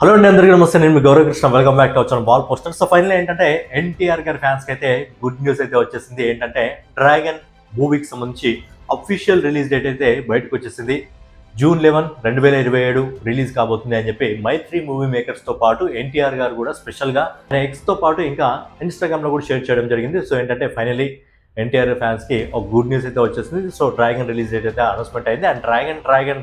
Hello అండి, అందరికీ నమస్తే. నేను మీ Gauravkrishna. Welcome back to our channel ball poster. So final ఏంటంటే ఎన్టీఆర్ గారి ఫ్యాన్స్కి అయితే గుడ్ న్యూస్ అయితే వచ్చేసింది. ఏంటంటే డ్రాగన్ మూవీకి సంబంధించి అఫీషియల్ రిలీజ్ డేట్ అయితే బయటకు వచ్చేసింది. జూన్ 11, 2027 రిలీజ్ కాబోతుంది అని చెప్పి మైత్రి మూవీ మేకర్స్తో పాటు ఎన్టీఆర్ గారు కూడా స్పెషల్గా ఎక్స్తో పాటు ఇంకా ఇన్స్టాగ్రామ్లో కూడా షేర్ చేయడం జరిగింది. సో ఏంటంటే ఫైనలీ ఎన్టీఆర్ ఫ్యాన్స్కి ఒక గుడ్ న్యూస్ అయితే వచ్చేసింది. సో డ్రాగన్ రిలీజ్ డేట్ అయితే అనౌన్స్మెంట్ అయింది. అండ్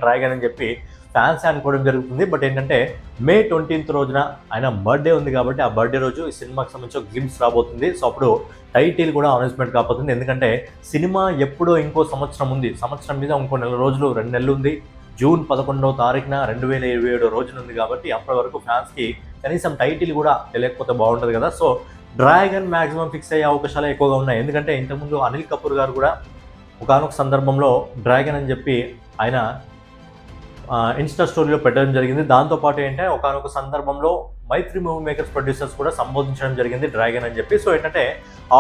డ్రాగన్ అని చెప్పి ఫ్యాన్స్ అనుకోవడం జరుగుతుంది. బట్ ఏంటంటే మే 20th రోజున ఆయన బర్త్డే ఉంది కాబట్టి ఆ బర్త్డే రోజు ఈ సినిమాకి సంబంధించి ఒక గ్లిమ్స్ రాబోతుంది. సో అప్పుడు టైటిల్ కూడా అనౌన్స్మెంట్ కాబోతుంది. ఎందుకంటే సినిమా ఎప్పుడో ఇంకో సంవత్సరం ఉంది, సంవత్సరం మీద ఇంకో 2 నెలలు ఉంది. జూన్ 11వ తారీఖున 2027 రోజున ఉంది కాబట్టి అప్పటి వరకు ఫ్యాన్స్కి కనీసం టైటిల్ కూడా తెలియకపోతే బాగుంటుంది కదా. సో డ్రాగన్ మ్యాక్సిమం ఫిక్స్ అయ్యే అవకాశాలు ఎక్కువగా ఉన్నాయి. ఎందుకంటే ఇంతకుముందు అనిల్ కపూర్ గారు కూడా ఒకానొక సందర్భంలో డ్రాగన్ అని చెప్పి ఆయన ఇన్స్టా స్టోరీలో పెట్టడం జరిగింది. దాంతోపాటు ఏంటంటే ఒకానొక సందర్భంలో మైత్రి మూవీ మేకర్స్ ప్రొడ్యూసర్స్ కూడా సంబోధించడం జరిగింది డ్రాగన్ అని చెప్పి. సో ఏంటంటే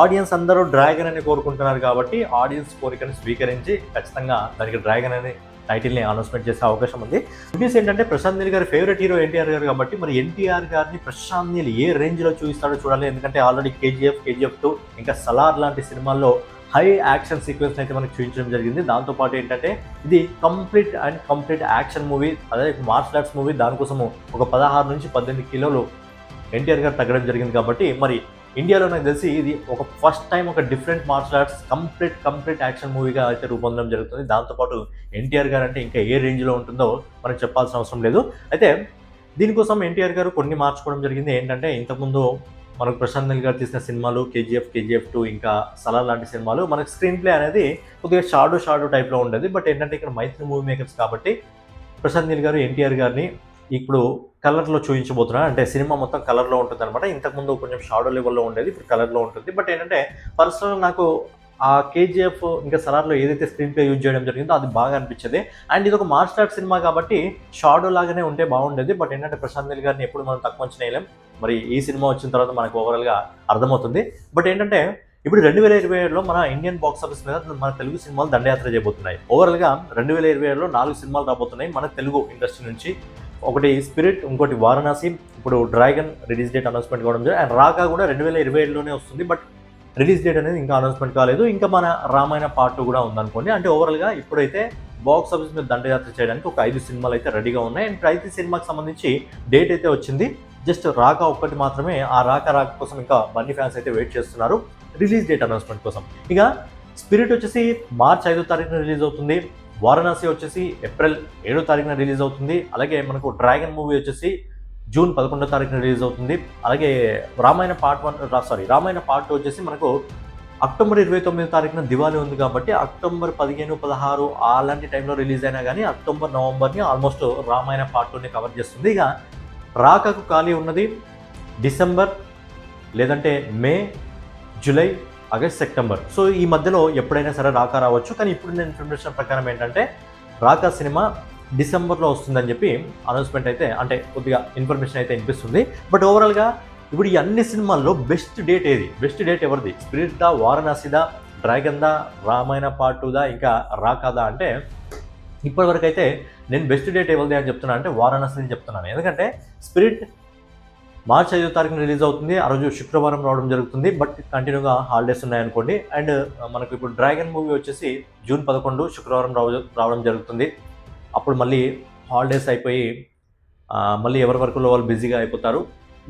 ఆడియన్స్ అందరూ డ్రాగన్ అని కోరుకుంటున్నారు కాబట్టి ఆడియన్స్ కోరికను స్వీకరించి ఖచ్చితంగా దానికి డ్రాగన్ అనే టైటిల్ని అనౌన్స్మెంట్ చేసే అవకాశం ఉంది. న్యూస్ ఏంటంటే ప్రశాంత్ నీల్ గారి ఫేవరెట్ హీరో ఎన్టీఆర్ గారు కాబట్టి మరి ఎన్టీఆర్ గారిని ప్రశాంత్ నీల్ ఏ రేంజ్లో చూపిస్తాడో చూడాలి. ఎందుకంటే ఆల్రెడీ కేజీఎఫ్ 2 ఇంకా సలార్ లాంటి సినిమాల్లో హై యాక్షన్ సీక్వెన్స్ అయితే మనకు చూపించడం జరిగింది. దాంతోపాటు ఏంటంటే ఇది కంప్లీట్ యాక్షన్ మూవీ, అదే మార్షల్ ఆర్ట్స్ మూవీ. దానికోసము ఒక 16 నుంచి 18 కిలోలు ఎన్టీఆర్ గారు తగ్గడం జరిగింది. కాబట్టి మరి ఇండియాలో నాకు తెలిసి ఇది ఒక ఫస్ట్ టైం ఒక different martial arts complete action మూవీగా అయితే రూపొందడం జరుగుతుంది. దాంతోపాటు ఎన్టీఆర్ గారు అంటే ఇంకా ఏ రేంజ్లో ఉంటుందో మనకు చెప్పాల్సిన అవసరం లేదు. అయితే దీనికోసం ఎన్టీఆర్ గారు కొన్ని మార్చుకోవడం జరిగింది. ఏంటంటే ఇంతకుముందు మనకు ప్రశాంత్ నీల్ గారు తీసిన సినిమాలు కేజీఎఫ్ 2 ఇంకా సలార్ లాంటి సినిమాలు మనకు స్క్రీన్ ప్లే అనేది కొద్దిగా షాడో టైప్లో ఉండేది. బట్ ఏంటంటే ఇక్కడ మైత్రి మూవీ మేకర్స్ కాబట్టి ప్రశాంత్ నీల్ గారు ఎన్టీఆర్ గారిని ఇప్పుడు కలర్లో చూపించబోతున్నారు. అంటే సినిమా మొత్తం కలర్లో ఉంటుంది అనమాట. ఇంతకుముందు కొంచెం షాడో లెవెల్లో ఉండేది, ఇప్పుడు కలర్లో ఉంటుంది. బట్ ఏంటంటే పర్సనల్ నాకు ఆ కేజీఎఫ్ ఇంకా సలార్లో ఏదైతే స్క్రీన్ ప్లే యూజ్ చేయడం జరిగిందో అది బాగా అనిపించేది. అండ్ ఇది ఒక మార్షల్ ఆర్ట్ సినిమా కాబట్టి షాడో లాగానే ఉంటే బాగుండేది. బట్ ఏంటంటే ప్రశాంత్ నీల్ గారిని ఎప్పుడు మనం తక్కువ అంచనా వేయలేం. మరి ఈ సినిమా వచ్చిన తర్వాత మనకు ఓవరాల్గా అర్థమవుతుంది. బట్ ఏంటంటే ఇప్పుడు 2027లో మన ఇండియన్ బాక్స్ ఆఫీస్ మీద మన తెలుగు సినిమాలు దండయాత్ర చేయబోతున్నాయి. ఓవరాల్గా 2027లో 4 సినిమాలు రాబోతున్నాయి మన తెలుగు ఇండస్ట్రీ నుంచి. ఒకటి స్పిరిట్, ఇంకోటి వారణాసి, ఇప్పుడు డ్రాగన్ రిలీజ్ డేట్ అనౌన్స్మెంట్ కావడం జరిగింది. అండ్ రాకా కూడా 2027లోనే వస్తుంది. బట్ రిలీజ్ డేట్ అనేది ఇంకా అనౌన్స్మెంట్ కాలేదు. ఇంకా మన రామాయణ పార్ట్ 2 కూడా ఉందనుకోండి. అంటే ఓవరాల్గా ఇప్పుడైతే బాక్స్ ఆఫీస్ మీద దండయాత్ర చేయడానికి ఒక 5 సినిమాలు అయితే రెడీగా ఉన్నాయి. అండ్ 5 సినిమాకి సంబంధించి డేట్ అయితే వచ్చింది. జస్ట్ రాకా ఒక్కటి మాత్రమే. ఆ రాక కోసం ఇంకా బన్నీ ఫ్యాన్స్ అయితే వెయిట్ చేస్తున్నారు రిలీజ్ డేట్ అనౌన్స్మెంట్ కోసం. ఇక స్పిరిట్ వచ్చేసి మార్చ్ 5వ తారీఖున రిలీజ్ అవుతుంది. వారణాసి వచ్చేసి ఏప్రిల్ 7వ తారీఖున రిలీజ్ అవుతుంది. అలాగే మనకు డ్రాగన్ మూవీ వచ్చేసి జూన్ 11వ తారీఖున రిలీజ్ అవుతుంది. అలాగే రామాయణ పార్ట్ 2 వచ్చేసి మనకు అక్టోబర్ 29వ తారీఖున దివాళీ ఉంది కాబట్టి అక్టోబర్ 15, 16 అలాంటి టైంలో రిలీజ్ అయినా కానీ అక్టోబర్, నవంబర్ని ఆల్మోస్ట్ రామాయణ పార్ట్ 2ని కవర్ చేస్తుంది. ఇక రాకకు ఖాళీ ఉన్నది డిసెంబర్, లేదంటే మే, జూలై, ఆగస్ట్, సెప్టెంబర్. సో ఈ మధ్యలో ఎప్పుడైనా సరే రాకా రావచ్చు. కానీ ఇప్పుడు నేను ఇన్ఫర్మేషన్ ప్రకారం ఏంటంటే రాకా సినిమా డిసెంబర్లో వస్తుందని చెప్పి అనౌన్స్మెంట్ అయితే, అంటే కొద్దిగా ఇన్ఫర్మేషన్ అయితే వినిపిస్తుంది. బట్ ఓవరాల్గా ఇప్పుడు ఈ అన్ని సినిమాల్లో బెస్ట్ డేట్ ఏది? బెస్ట్ డేట్ ఎవరిది? స్పిరిట్దా, వారణాసిదా, డ్రాగన్దా, రామాయణ పార్ట్ 2దా, ఇంకా రాకాదా అంటే ఇప్పటివరకు అయితే నేను బెస్ట్ డేట్ ఎవరిది అని చెప్తున్నా అంటే వారణాసిని చెప్తున్నాను. ఎందుకంటే స్పిరిట్ మార్చ్ 5వ తారీఖున రిలీజ్ అవుతుంది. ఆ రోజు శుక్రవారం రావడం జరుగుతుంది. బట్ కంటిన్యూగా హాలిడేస్ ఉన్నాయనుకోండి. అండ్ మనకు ఇప్పుడు డ్రాగన్ మూవీ వచ్చేసి జూన్ 11 శుక్రవారం రావడం జరుగుతుంది. అప్పుడు మళ్ళీ హాలిడేస్ అయిపోయి మళ్ళీ ఎవరి వర్క్లో వాళ్ళు బిజీగా అయిపోతారు.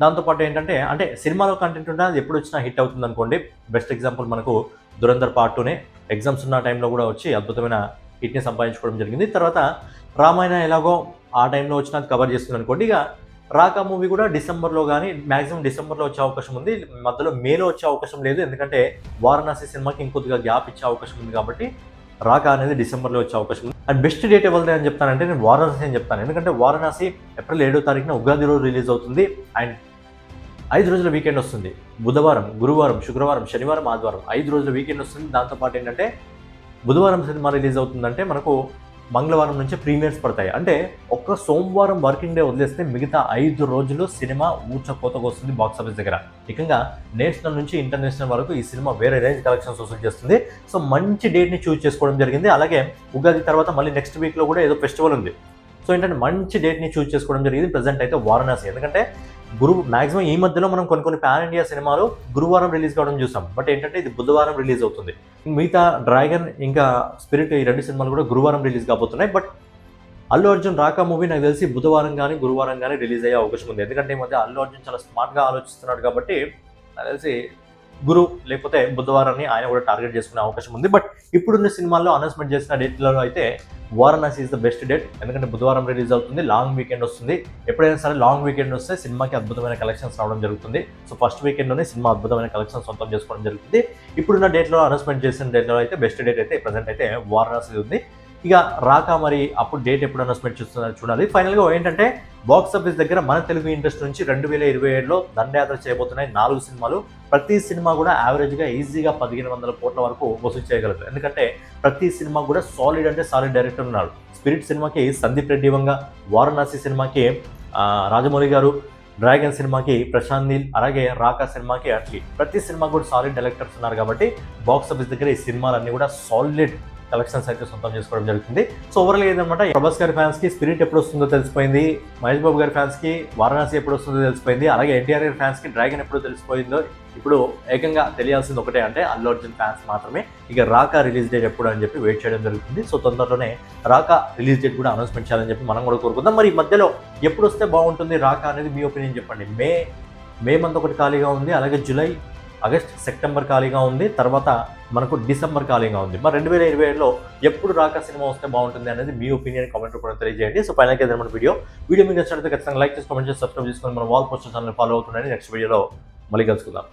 దాంతోపాటు ఏంటంటే అంటే సినిమాలో కంటెంట్ ఉంటే అది ఎప్పుడు వచ్చినా హిట్ అవుతుంది అనుకోండి. బెస్ట్ ఎగ్జాంపుల్ మనకు దురంధర్ పార్ట్ 2నే ఎగ్జామ్స్ ఉన్న టైంలో కూడా వచ్చి అద్భుతమైన హిట్ని సంపాదించుకోవడం జరిగింది. తర్వాత రామాయణ ఎలాగో ఆ టైంలో వచ్చినా కవర్ చేస్తుంది అనుకోండి. ఇక రాకా మూవీ కూడా డిసెంబర్లో కానీ మ్యాక్సిమం డిసెంబర్లో వచ్చే అవకాశం ఉంది. మధ్యలో మేలో వచ్చే అవకాశం లేదు. ఎందుకంటే వారణాసి సినిమాకి ఇంకొద్దిగా గ్యాప్ ఇచ్చే అవకాశం ఉంది కాబట్టి రాకా అనేది డిసెంబర్లో వచ్చే అవకాశం ఉంది. అండ్ బెస్ట్ డేట్ ఎవరిది అని చెప్తానంటే నేను వారణాసి అని చెప్తాను. ఎందుకంటే వారణాసి ఏప్రిల్ 7వ తారీఖున ఉగాది రోజు రిలీజ్ అవుతుంది. అండ్ 5 రోజుల వీకెండ్ వస్తుంది. బుధవారం, గురువారం, శుక్రవారం, శనివారం, ఆదివారం 5 రోజుల వీకెండ్ వస్తుంది. దాంతోపాటు ఏంటంటే బుధవారం సినిమా రిలీజ్ అవుతుందంటే మనకు మంగళవారం నుంచి ప్రీమియర్స్ పడతాయి. అంటే ఒక్క సోమవారం వర్కింగ్ డే వదిలేస్తే మిగతా 5 రోజులు సినిమా ఊచకోతకు వస్తుంది బాక్స్ ఆఫీస్ దగ్గర. ఇకంగా నేషనల్ నుంచి ఇంటర్నేషనల్ వరకు ఈ సినిమా వేరే రేంజ్ కలెక్షన్స్ వసూలు చేస్తుంది. సో మంచి డేట్ని చూస్ చేసుకోవడం జరిగింది. అలాగే ఉగాది తర్వాత మళ్ళీ నెక్స్ట్ వీక్లో కూడా ఏదో ఫెస్టివల్ ఉంది. సో ఏంటంటే మంచి డేట్ని చూస్ చేసుకోవడం జరిగింది. ప్రెసెంట్ అయితే వారణాసి, ఎందుకంటే మాక్సిమం ఈ మధ్యలో మనం కొన్ని పాన్ ఇండియా సినిమాలు గురువారం రిలీజ్ కావడం చూసాం. బట్ ఏంటంటే ఇది బుధవారం రిలీజ్ అవుతుంది. మిగతా డ్రాగన్ ఇంకా స్పిరిట్ ఈ 2 సినిమాలు కూడా గురువారం రిలీజ్ కాబోతున్నాయి. But Allu Arjun Raka movie నాకు తెలిసి బుధవారం కానీ గురువారం కానీ రిలీజ్ అయ్యే అవకాశం ఉంది. ఎందుకంటే ఈ మధ్య అల్లు అర్జున్ చాలా స్మార్ట్గా ఆలోచిస్తున్నాడు కాబట్టి నాకు తెలిసి గురు లేకపోతే బుధవారాన్ని ఆయన కూడా టార్గెట్ చేసుకునే అవకాశం ఉంది. బట్ ఇప్పుడున్న సినిమాల్లో అనౌన్స్మెంట్ చేసిన డేట్లలో అయితే Varanasi is the best date. ఎందుకంటే బుధవారం రిలీజ్ అవుతుంది, లాంగ్ వీకెండ్ వస్తుంది. ఎప్పుడైనా సరే లాంగ్ వీకెండ్ వస్తే సినిమాకి అద్భుతమైన కలెక్షన్స్ రావడం జరుగుతుంది. సో ఫస్ట్ వీకెండ్లోనే సినిమా అద్భుతమైన కలెక్షన్స్ సొంతం చేసుకోవడం జరుగుతుంది. ఇప్పుడున్న డేట్లో అనౌన్స్మెంట్ చేసిన డేట్లో అయితే బెస్ట్ డేట్ అయితే ప్రజెంట్ అయితే వారణాసి ఉంది. ఇక రాకా మరి అప్పుడు డేట్ ఎప్పుడు అనౌన్స్మెంట్ చేస్తున్నారు చూడాలి. ఫైనల్గా ఏంటంటే బాక్స్ ఆఫీస్ దగ్గర మన తెలుగు ఇండస్ట్రీ నుంచి 2027లో దండయాత్ర చేయబోతున్నాయి 4 సినిమాలు. ప్రతి సినిమా కూడా యావరేజ్గా ఈజీగా 1500 కోట్ల వరకు వసూలు చేయగలుగుతారు. ఎందుకంటే ప్రతి సినిమా కూడా సాలిడ్ అంటే సాలిడ్ డైరెక్టర్ ఉన్నాడు. స్పిరిట్ సినిమాకి సందీప్ రెడ్డి వంగ, వారణాసి సినిమాకి రాజమౌళి గారు, డ్రాగన్ సినిమాకి ప్రశాంత్ నీల్, అలాగే రాకా సినిమాకి అట్లీ. ప్రతి సినిమా కూడా సాలిడ్ డైరెక్టర్స్ ఉన్నారు కాబట్టి బాక్స్ ఆఫీస్ దగ్గర ఈ సినిమాలన్నీ కూడా సాలిడ్ కలెక్షన్స్ అయితే సొంతం చేసుకోవడం జరుగుతుంది. సో ఓవరాల్ ఏంటన్నమాట, ప్రభాస్ గారి ఫ్యాన్స్ కి స్పిరిట్ ఎప్పుడు వస్తుందో తెలిసిపోయింది, మహేష్ బాబు గారి ఫ్యాన్స్ కి వారణాసి ఎప్పుడు వస్తుందో తెలిసిపోయింది, అలాగే ఎన్టీఆర్ గారి ఫ్యాన్స్ కి డ్రాగన్ ఎప్పుడు తెలిసిపోయిందో. ఇప్పుడు ఏకంగా తెలియాల్సింది ఒకటే అంటే అల్లు అర్జున్ ఫ్యాన్స్ మాత్రమే. ఇక రాకా రిలీజ్ డేట్ ఎప్పుడు అని చెప్పి వెయిట్ చేయడం జరుగుతుంది. సో తొందరలోనే రాకా రిలీజ్ డేట్ కూడా అనౌన్స్మెంట్ చేయాలని చెప్పి మనం కూడా కోరుకుందాం. మరి ఈ మధ్యలో ఎప్పుడు వస్తే బాగుంటుంది రాకా అనేది మీ ఒపీనియన్ చెప్పండి. మే మంత్ ఒకటి ఖాళీగా ఉంది, అలాగే జూలై, ఆగస్ట్, సెప్టెంబర్ ఖాళీగా ఉంది, తర్వాత మనకు డిసెంబర్ ఖాళీగా ఉంది. మరి 2027లో ఎప్పుడు రాకా సినిమా వస్తే బాగుంటుంది అనేది మీ ఒపీనియన్ కామెంట్ రూపంలో తెలియజేయండి. సో ఫైనల్గా మన వీడియో మీకు నచ్చినట్లయితే ఖచ్చితంగా లైక్ చేసి కామెంట్ చేసి సబ్స్క్రైబ్ చేసుకొని మన వాల్ పోస్టర్ ఛానల్ ఫాలో అవుతుందని నెక్స్ట్ వీడియోలో మళ్ళీ కలుసుకుందాం.